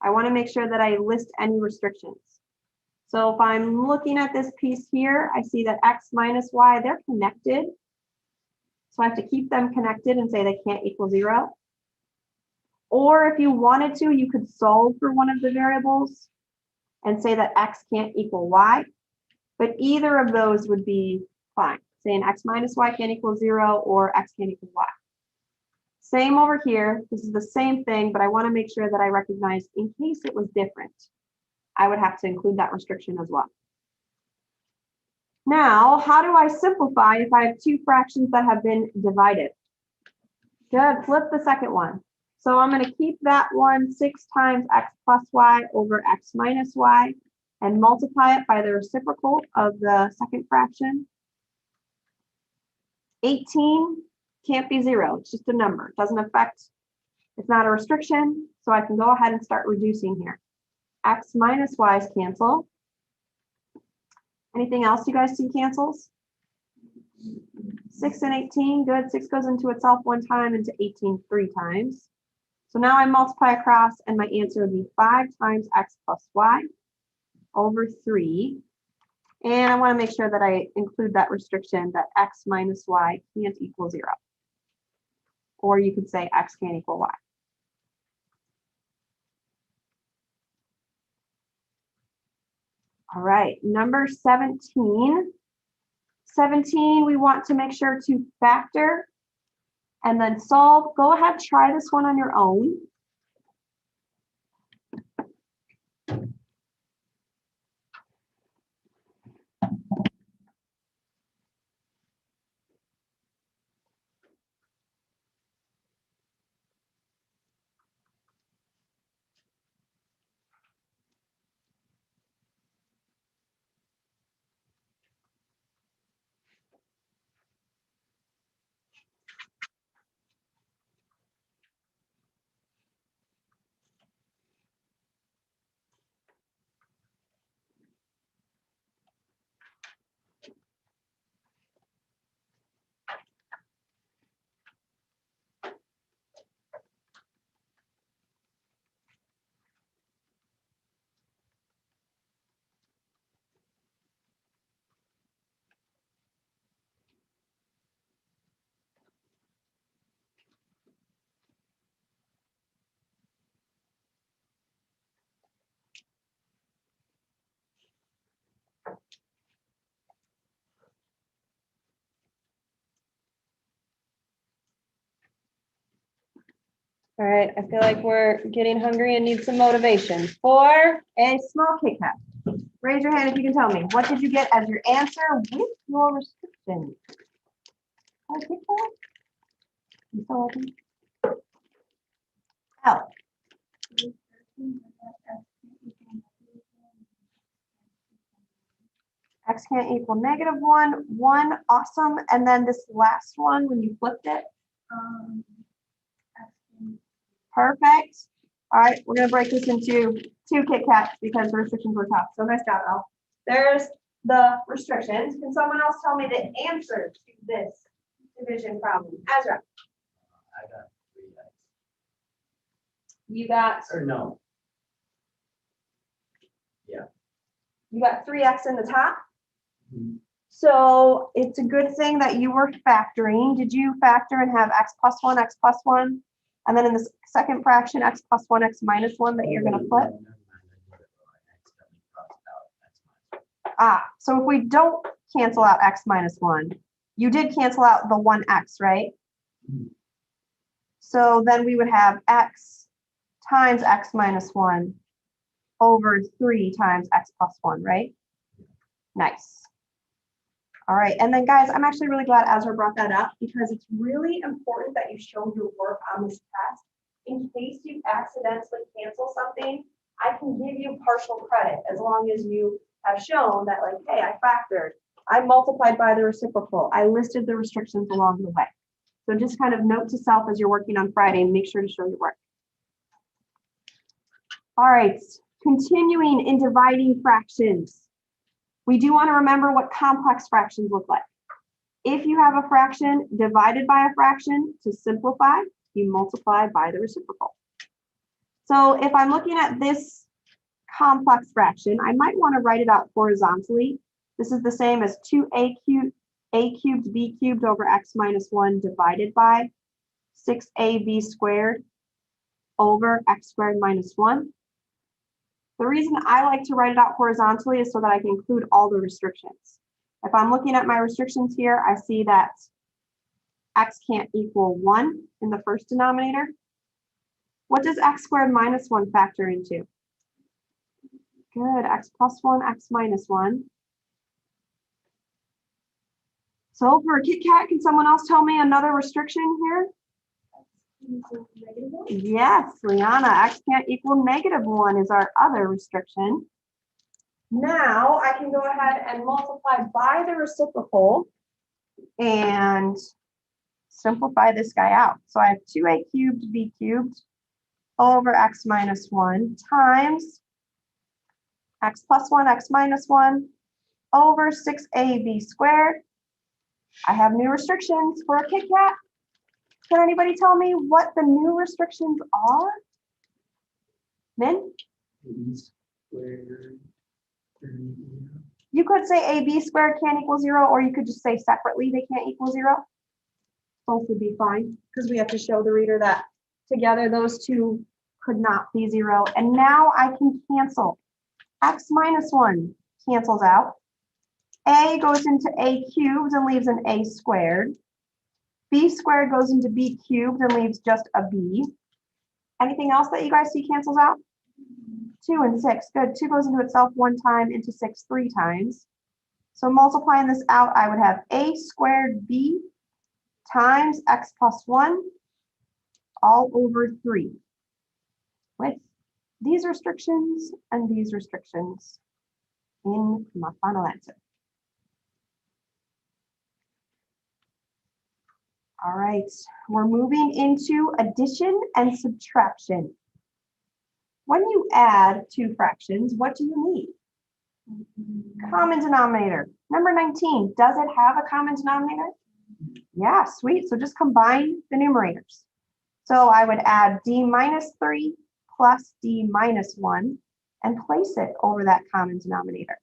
Speaker 1: I want to make sure that I list any restrictions. So if I'm looking at this piece here, I see that x minus y, they're connected. So I have to keep them connected and say they can't equal 0. Or if you wanted to, you could solve for one of the variables and say that x can't equal y. But either of those would be fine. Saying x minus y can't equal 0 or x can't equal y. Same over here. This is the same thing, but I want to make sure that I recognize in case it was different, I would have to include that restriction as well. Now, how do I simplify if I have two fractions that have been divided? Good, flip the second one. So I'm going to keep that one 6 times x plus y over x minus y and multiply it by the reciprocal of the second fraction. 18 can't be 0, it's just a number. It doesn't affect, it's not a restriction, so I can go ahead and start reducing here. X minus y's cancel. Anything else you guys see cancels? 6 and 18, good. 6 goes into itself one time, into 18 3 times. So now I multiply across, and my answer would be 5 times x plus y over 3. And I want to make sure that I include that restriction that x minus y can't equal 0. Or you could say x can't equal y. All right, number 17. 17, we want to make sure to factor and then solve. Go ahead, try this one on your own. All right, I feel like we're getting hungry and need some motivation for a small Kit Kat. Raise your hand if you can tell me. What did you get as your answer with your restriction? Oh, Kit Kat? You still open? L. X can't equal -1, 1, awesome. And then this last one, when you flipped it. Perfect. All right, we're gonna break this into 2 Kit Kats because the restrictions were tough. So nice job, Elle. There's the restrictions. Can someone else tell me the answer to this division problem? Ezra.
Speaker 2: I got 3x.
Speaker 1: You got
Speaker 2: Or no.
Speaker 1: you got 3x in the top.
Speaker 2: Mhm.
Speaker 1: So it's a good thing that you were factoring. Did you factor and have x plus 1, x plus 1? And then in the second fraction, x plus 1, x minus 1 that you're going to put? So if we don't cancel out x minus 1, you did cancel out the 1x, right? So then we would have x times x minus 1 over 3 times x plus 1, right? Nice. All right, and then guys, I'm actually really glad Ezra brought that up because it's really important that you show your work on this test. In case you accidentally cancel something, I can give you partial credit as long as you have shown that, like, hey, I factored, I multiplied by the reciprocal, I listed the restrictions along the way. So just kind of note to self as you're working on Friday and make sure to show your work. All right, continuing in dividing fractions. We do want to remember what complex fractions look like. If you have a fraction divided by a fraction, to simplify, you multiply by the reciprocal. So if I'm looking at this complex fraction, I might want to write it out horizontally. This is the same as 2a cubed b cubed over x minus 1 divided by 6ab squared over x squared minus 1. The reason I like to write it out horizontally is so that I can include all the restrictions. If I'm looking at my restrictions here, I see that x can't equal 1 in the first denominator. What does x squared minus 1 factor into? Good, x plus 1, x minus 1. So for a Kit Kat, can someone else tell me another restriction here? Yes, Liana, x can't equal -1 is our other restriction. Now I can go ahead and multiply by the reciprocal and simplify this guy out. So I have 2a cubed b cubed over x minus 1 times x plus 1, x minus 1 over 6ab squared. I have new restrictions for a Kit Kat. Can anybody tell me what the new restrictions are? Min? You could say ab squared can't equal 0, or you could just say separately they can't equal 0. Both would be fine because we have to show the reader that together those two could not be 0. And now I can cancel. X minus 1 cancels out. A goes into a cubed and leaves an a squared. B squared goes into b cubed and leaves just a b. Anything else that you guys see cancels out? 2 and 6, good. 2 goes into itself 1 time, into 6 3 times. So multiplying this out, I would have a squared b times x plus 1 all over 3 with these restrictions and these restrictions in my final answer. All right, we're moving into addition and subtraction. When you add two fractions, what do you need? Common denominator. Number 19, does it have a common denominator? Yeah, sweet. So just combine the numerators. So I would add d minus 3 plus d minus 1 and place it over that common denominator.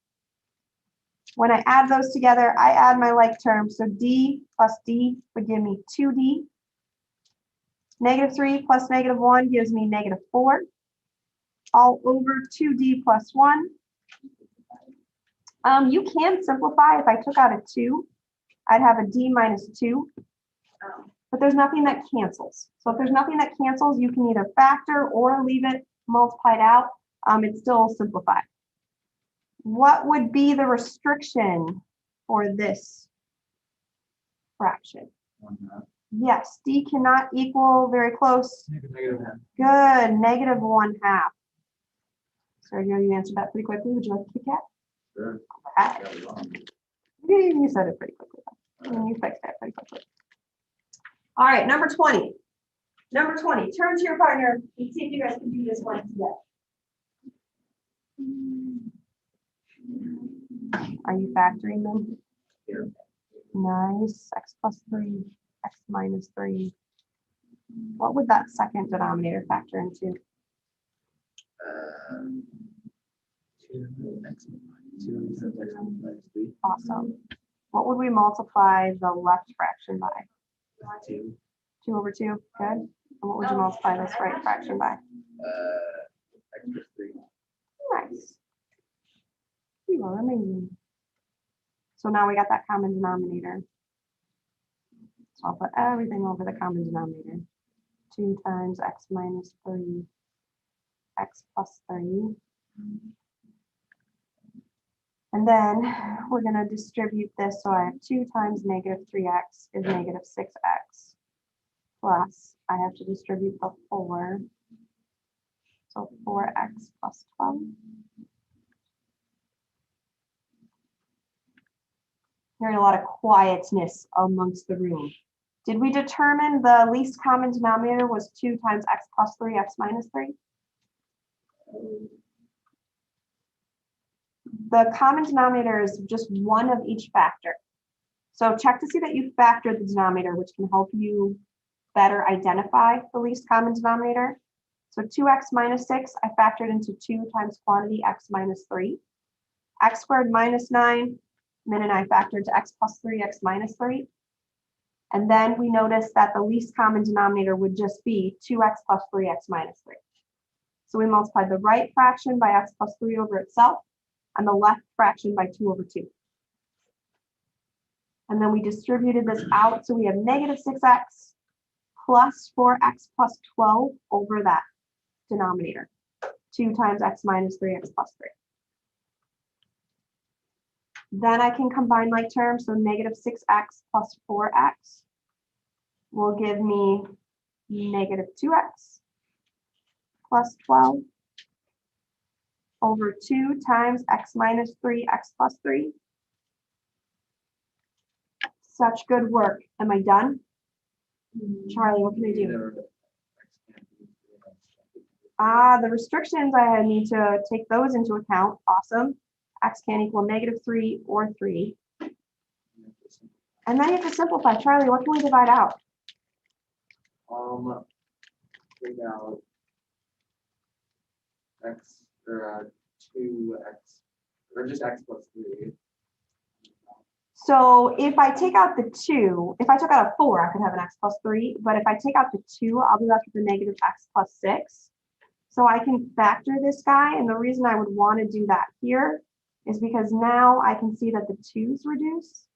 Speaker 1: When I add those together, I add my like terms. So d plus d would give me 2d. -3 plus -1 gives me -4. All over 2d plus 1. You can simplify. If I took out a 2, I'd have a d minus 2. But there's nothing that cancels. So if there's nothing that cancels, you can either factor or leave it multiplied out. It's still simplified. What would be the restriction for this fraction?
Speaker 5: 1/2.
Speaker 1: Yes, d cannot equal, very close.
Speaker 4: -1/2.
Speaker 1: Good, -1/2. Sergio, you answered that pretty quickly. Would you like to kick it?
Speaker 5: Sure.
Speaker 1: Okay.
Speaker 5: Got it wrong.
Speaker 1: You said it pretty quickly. And you fixed it pretty quickly. All right, number 20. Number 20, turn to your partner and see if you guys can do this one together. Are you factoring them?
Speaker 5: Here.
Speaker 1: Nice. X plus 3, x minus 3. What would that second denominator factor into?
Speaker 2: 2x minus 3.
Speaker 1: Awesome. What would we multiply the left fraction by?
Speaker 2: 2.
Speaker 1: 2 over 2, good. And what would you multiply this right fraction by?
Speaker 2: Extra 3.
Speaker 1: Nice. You are amazing. So now we got that common denominator. So I'll put everything over the common denominator. 2 times x minus 3, x plus 3. And then we're going to distribute this. So I have 2 times negative 3x is negative 6x. Plus, I have to distribute the 4. So 4x plus 12. Hearing a lot of quietness amongst the room. Did we determine the least common denominator was 2 times x plus 3, x minus 3? The common denominator is just one of each factor. So check to see that you factored the denominator, which can help you better identify the least common denominator. So 2x minus 6, I factored into 2 times quantity x minus 3. X squared minus 9, Min and I factored to x plus 3, x minus 3. And then we noticed that the least common denominator would just be 2x plus 3x minus 3. So we multiplied the right fraction by x plus 3 over itself, and the left fraction by 2 over 2. And then we distributed this out, so we have negative 6x plus 4x plus 12 over that denominator. 2 times x minus 3x plus 3. Then I can combine like terms, so negative 6x plus 4x will give me negative 2x plus 12 over 2 times x minus 3, x plus 3. Such good work. Am I done? Charlie, what can I do? The restrictions, I need to take those into account. Awesome. X can't equal negative 3 or 3. And then you have to simplify. Charlie, what can we divide out?
Speaker 4: Take out x or 2x or just x plus 3.
Speaker 1: So if I take out the 2, if I took out a 4, I could have an x plus 3. But if I take out the 2, I'll be left with a negative x plus 6. So I can factor this guy. And the reason I would want to do that here is because now I can see that the 2's reduce.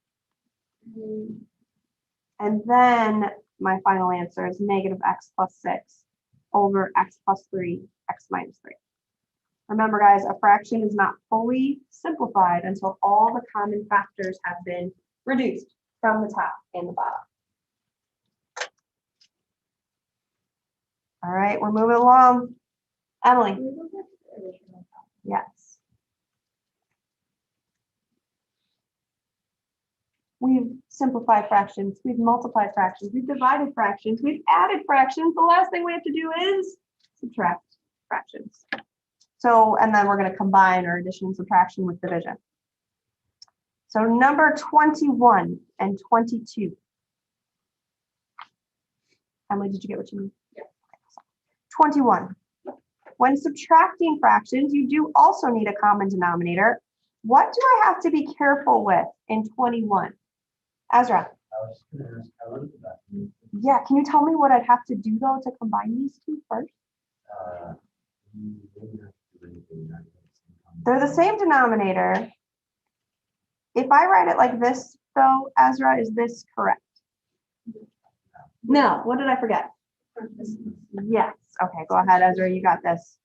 Speaker 1: And then my final answer is negative x plus 6 over x plus 3, x minus 3. Remember, guys, a fraction is not fully simplified until all the common factors have been reduced from the top and the bottom. All right, we're moving along. Emily. Yes. We've simplified fractions, we've multiplied fractions, we've divided fractions, we've added fractions. The last thing we have to do is subtract fractions. So, and then we're going to combine our addition and subtraction with division. So number 21 and 22. Emily, did you get what you need?
Speaker 3: Yeah.
Speaker 1: 21. When subtracting fractions, you do also need a common denominator. What do I have to be careful with in 21? Ezra.
Speaker 2: I was just gonna ask, how is that?
Speaker 1: Yeah, can you tell me what I'd have to do though to combine these two first?
Speaker 2: You wouldn't have to do anything that way.
Speaker 1: They're the same denominator. If I write it like this though, Ezra, is this correct? No, what did I forget? Yes, okay, go ahead, Ezra, you got this.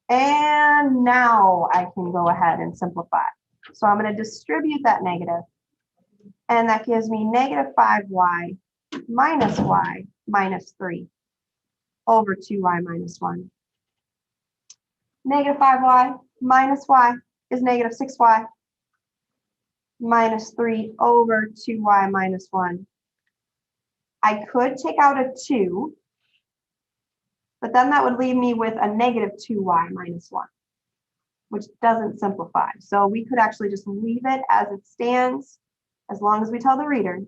Speaker 1: And now I can go ahead and simplify. So I'm going to distribute that negative. And that gives me negative 5y minus 3 over 2y minus 1. Negative 5y minus y is negative 6y minus 3 over 2y minus 1. I could take out a 2, but then that would leave me with a negative 2y minus 1, which doesn't simplify. So we could actually just leave it as it stands, as long as we tell the reader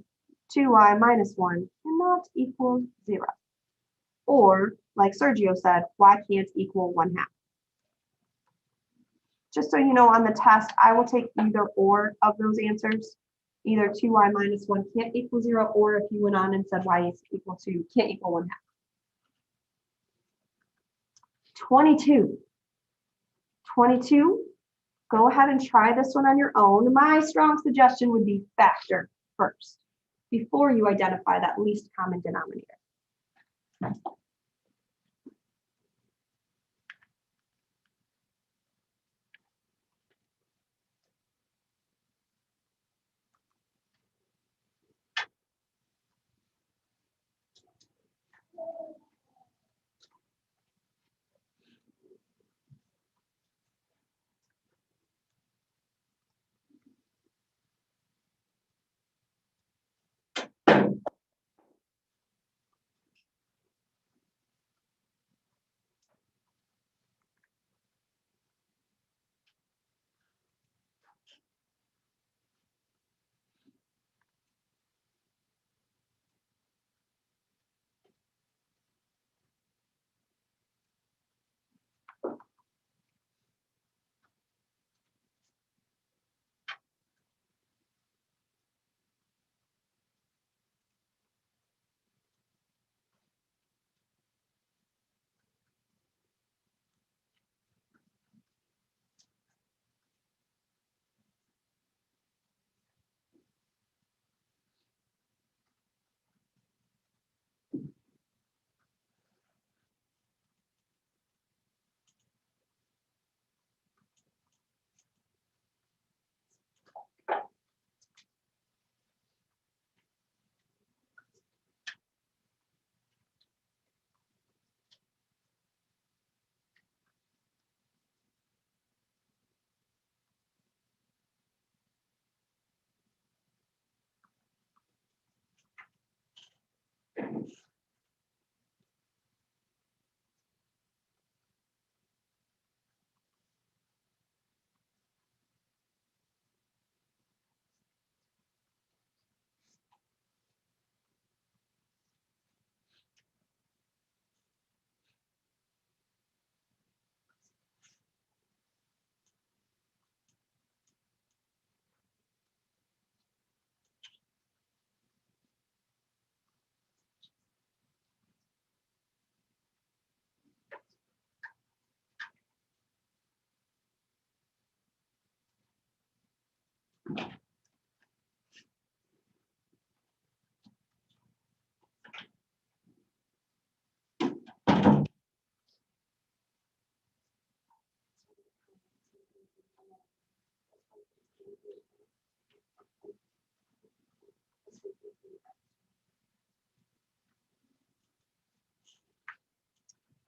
Speaker 1: 2y minus 1 cannot equal 0. Or, like Sergio said, y can't equal 1/2. Just so you know, on the test, I will take either or of those answers. Either 2y minus 1 can't equal 0, or if you went on and said y is equal to, can't equal 1/2. 22. 22, go ahead and try this one on your own. My strong suggestion would be factor first, before you identify that least common denominator.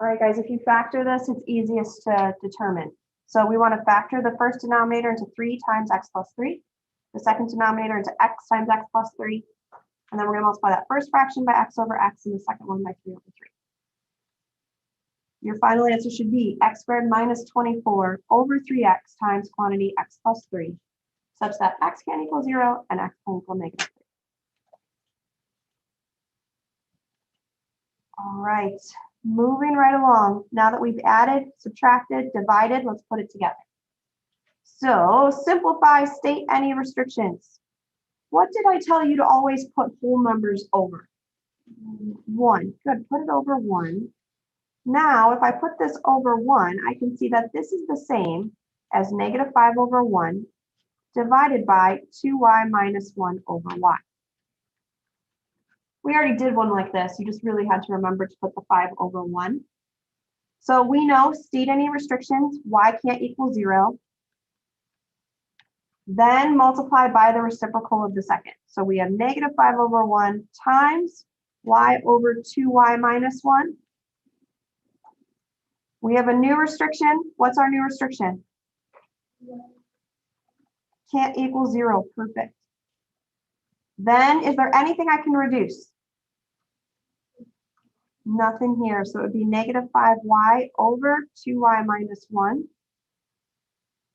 Speaker 1: All right, guys, if you factor this, it's easiest to determine. So we want to factor the first denominator into 3 times x plus 3, the second denominator into x times x plus 3, and then we're going to multiply that first fraction by x over x and the second one by 3 over 3. Your final answer should be x squared minus 24 over 3x times quantity x plus 3, such that x can equal 0 and x can equal negative 3. All right, moving right along. Now that we've added, subtracted, divided, let's put it together. So simplify, state any restrictions. What did I tell you to always put whole numbers over? 1. Good, put it over 1. Now, if I put this over 1, I can see that this is the same as negative 5 over 1 divided by 2y minus 1 over y. We already did one like this. You just really had to remember to put the 5 over 1. So we know, state any restrictions, y can't equal 0. Then multiply by the reciprocal of the second. So we have negative 5 over 1 times y over 2y minus 1. We have a new restriction. What's our new restriction? Can't equal 0. Perfect. Then is there anything I can reduce? Nothing here. So it would be negative 5y over 2y minus 1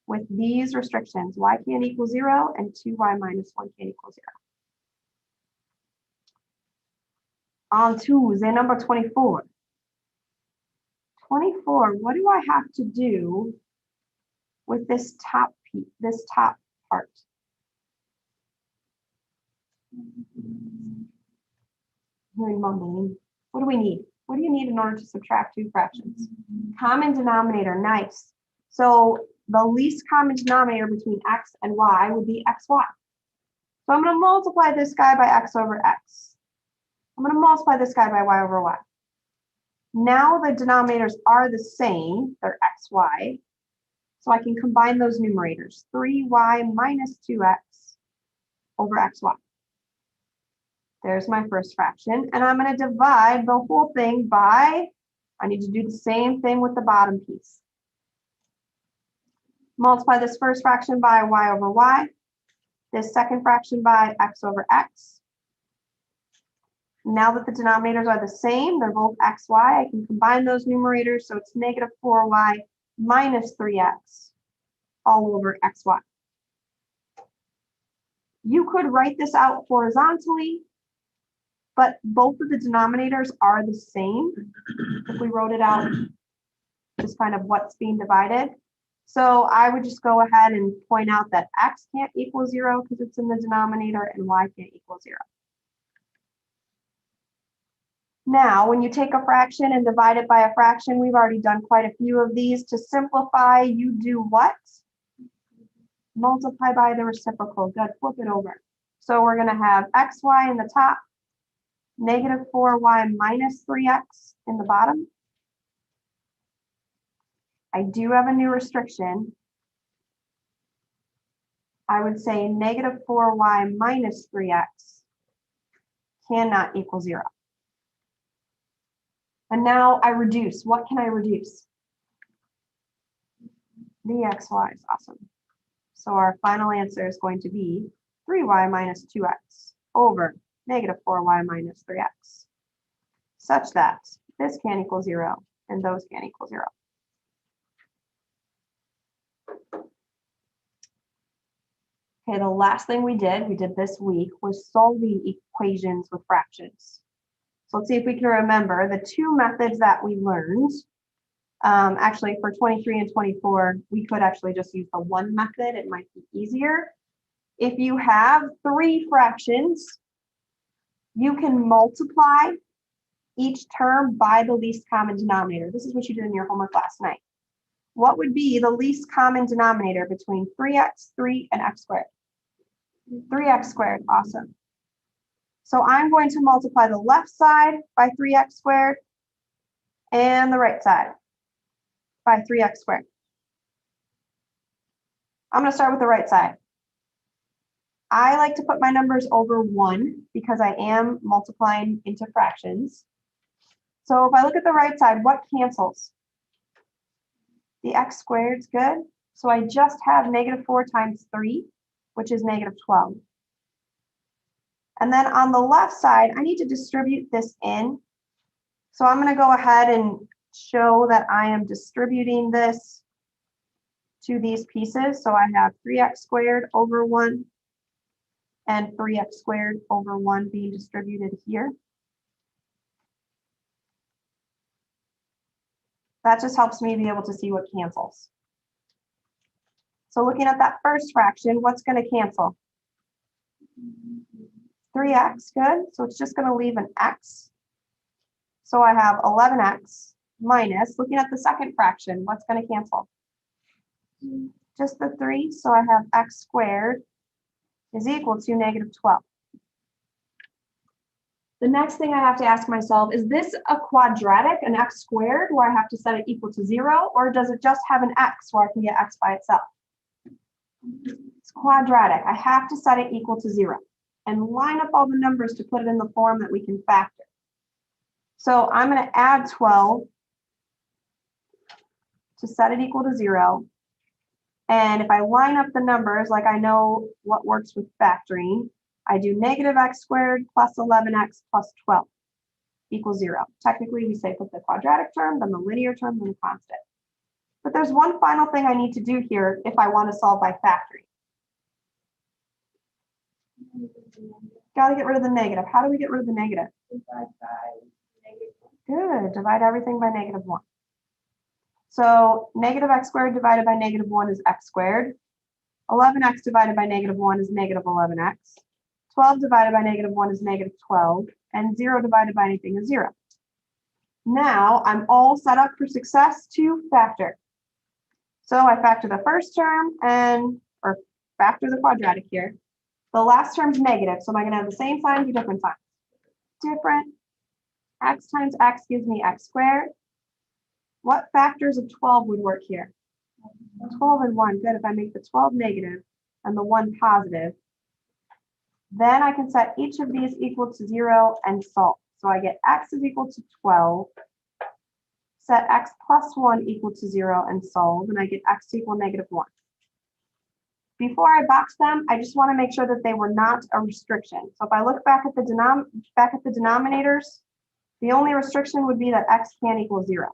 Speaker 1: with these restrictions. Y can't equal 0 and 2y minus 1 can't equal 0. On to the number 24. 24, what do I have to do with this top part? Hearing mumbling. What do we need? What do you need in order to subtract two fractions? Common denominator, nice. So the least common denominator between x and y would be xy. So I'm going to multiply this guy by x over x. I'm going to multiply this guy by y over y. Now the denominators are the same, they're xy. So I can combine those numerators, 3y minus 2x over xy. There's my first fraction, and I'm going to divide the whole thing by, I need to do the same thing with the bottom piece. Multiply this first fraction by y over y, this second fraction by x over x. Now that the denominators are the same, they're both xy, I can combine those numerators, so it's negative 4y minus 3x all over xy. You could write this out horizontally, but both of the denominators are the same. If we wrote it out, just kind of what's being divided. So I would just go ahead and point out that x can't equal 0 because it's in the denominator and y can't equal 0. Now, when you take a fraction and divide it by a fraction, we've already done quite a few of these. To simplify, you do what? Multiply by the reciprocal. Good, flip it over. So we're going to have xy in the top, negative 4y minus 3x in the bottom. I do have a new restriction. I would say negative 4y minus 3x cannot equal 0. And now I reduce. What can I reduce? The xy is awesome. So our final answer is going to be 3y minus 2x over negative 4y minus 3x, such that this can equal 0 and those can equal 0. Okay, the last thing we did this week, was solving equations with fractions. So let's see if we can remember the two methods that we learned. Actually, for 23 and 24, we could actually just use the one method. It might be easier. If you have three fractions, you can multiply each term by the least common denominator. This is what you did in your homework last night. What would be the least common denominator between 3x, 3, and x squared? 3x squared, awesome. So I'm going to multiply the left side by 3x squared and the right side by 3x squared. I'm going to start with the right side. I like to put my numbers over 1 because I am multiplying into fractions. So if I look at the right side, what cancels? The x squared is good. So I just have negative 4 times 3, which is negative 12. And then on the left side, I need to distribute this in. So I'm going to go ahead and show that I am distributing this to these pieces. So I have 3x squared over 1 and 3x squared over 1 being distributed here. That just helps me be able to see what cancels. So looking at that first fraction, what's going to cancel? 3x, good. So it's just going to leave an x. So I have 11x minus, looking at the second fraction, what's going to cancel? Just the 3. So I have x squared is equal to negative 12. The next thing I have to ask myself, is this a quadratic, an x squared, where I have to set it equal to 0, or does it just have an x where I can get x by itself? It's quadratic. I have to set it equal to 0 and line up all the numbers to put it in the form that we can factor. So I'm going to add 12 to set it equal to 0. And if I line up the numbers like I know what works with factoring, I do negative x squared plus 11x plus 12 equals 0. Technically, we say put the quadratic term, then the linear term, then the constant. But there's one final thing I need to do here if I want to solve by factoring. Got to get rid of the negative. How do we get rid of the negative?
Speaker 3: Divide by negative 1.
Speaker 1: Good. Divide everything by negative 1. So negative x squared divided by negative 1 is x squared. 11x divided by negative 1 is negative 11x. 12 divided by -1 is -12, and 0 divided by anything is 0. Now I'm all set up for success to factor. So I factor the first term or factor the quadratic here. The last term's negative, so am I going to have the same sign, 2 different signs? Different. X times x gives me x squared. What factors of 12 would work here? 12 and 1. Good. If I make the 12 negative and the 1 positive, then I can set each of these equal to 0 and solve. So I get x is equal to 12, set x plus 1 equal to 0 and solve, and I get x equal -1. Before I box them, I just want to make sure that they were not a restriction. So if I look back at the denominators, the only restriction would be that x can't equal 0.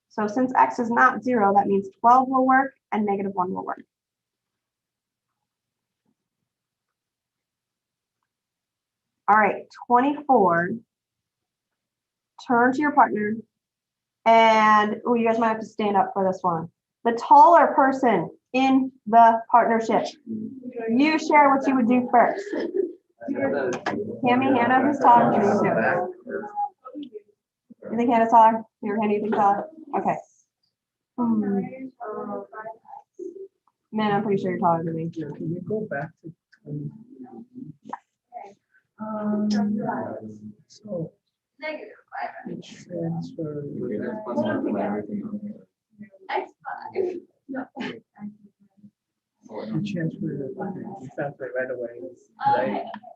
Speaker 1: So since x is not 0, that means 12 will work and -1 will work. All right, 24. Turn to your partner, and you guys might have to stand up for this one. The taller person in the partnership. You share what you would do first. Tammy, Hannah, who's taller than you two? You think Hannah's taller? Hannah, you think taller? Okay. Man, I'm pretty sure you're taller than me.
Speaker 2: Can you go back to 20? So it transfer. You transfer the factor right away.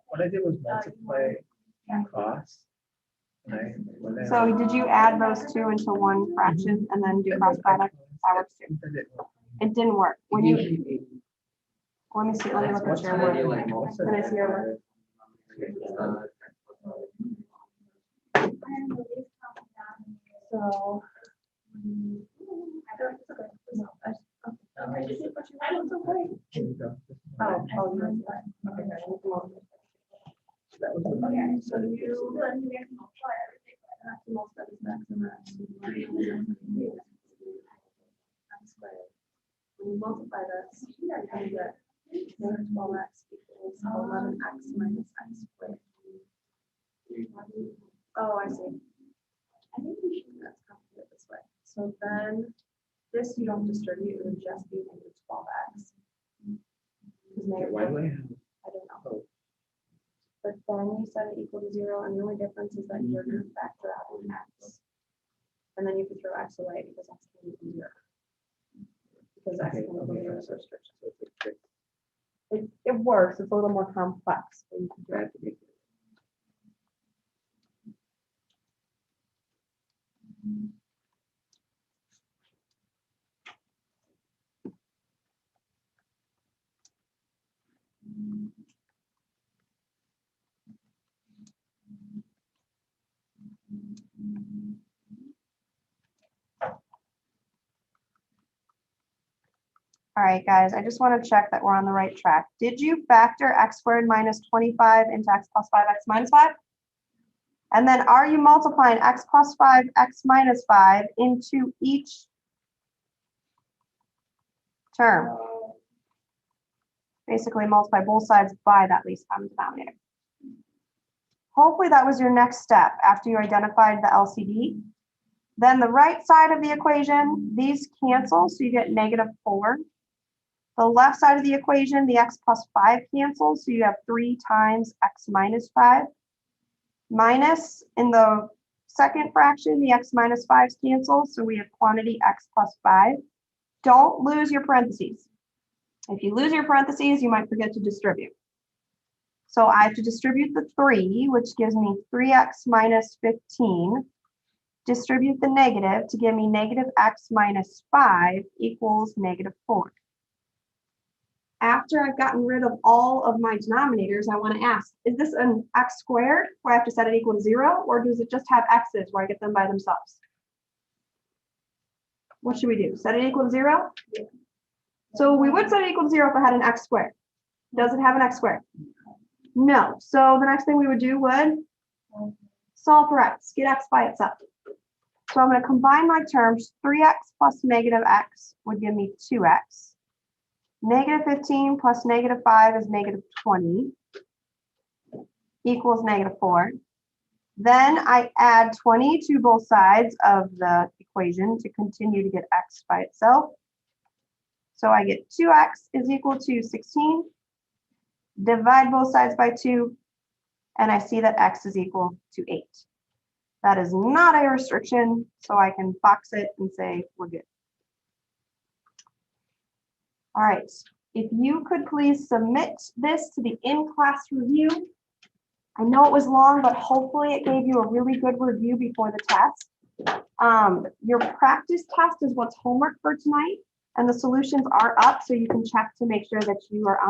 Speaker 2: What I did was multiply across.
Speaker 1: So did you add those two into one fraction and then do cross product? That works too. It didn't work. When you let me see, let me look at your work. Can I see your work? So
Speaker 2: So
Speaker 1: when you multiply this, you get -12x equals 11x minus x squared. Oh, I see. I think we should that's calculate this way. So then this you don't distribute, it would just be -12x.
Speaker 2: why do I have?
Speaker 1: I don't know. But then you set it equal to 0, and the only difference is that you're going to factor out an x. And then you can throw x away because x can equal 0. Because x can equal 0 is a restriction. It works, it's a little more complex. But you can do it. All right, guys, I just want to check that we're on the right track. Did you factor x squared minus 25 into x plus 5x minus 5? And then are you multiplying x plus 5, x minus 5 into each term? Basically multiply both sides by that least common denominator. Hopefully that was your next step after you identified the LCD. Then the right side of the equation, these cancel, so you get -4. The left side of the equation, the x plus 5 cancels, so you have 3 times x minus 5. Minus, in the second fraction, the x minus 5's cancel, so we have quantity x plus 5. Don't lose your parentheses. If you lose your parentheses, you might forget to distribute. So I have to distribute the 3, which gives me 3x minus 15. Distribute the negative to give me -x minus 5 equals -4. After I've gotten rid of all of my denominators, I want to ask, is this an x squared where I have to set it equal to 0, or does it just have x's where I get them by themselves? What should we do? Set it equal to 0? Yeah. So we would set it equal to 0 if it had an x squared. Does it have an x squared? No. So the next thing we would do would solve for x, get x by itself. So I'm going to combine my terms. 3x plus -x would give me 2x. -15 plus -5 is -20. equals -4. Then I add 20 to both sides of the equation to continue to get x by itself. So I get 2x is equal to 16. Divide both sides by 2, and I see that x is equal to 8. That is not a restriction, so I can box it and say we're good. All right, if you could please submit this to the in-class review. I know it was long, but hopefully it gave you a really good review before the test. Your practice test is what's homework for tonight, and the solutions are up, so you can check to make sure that you are on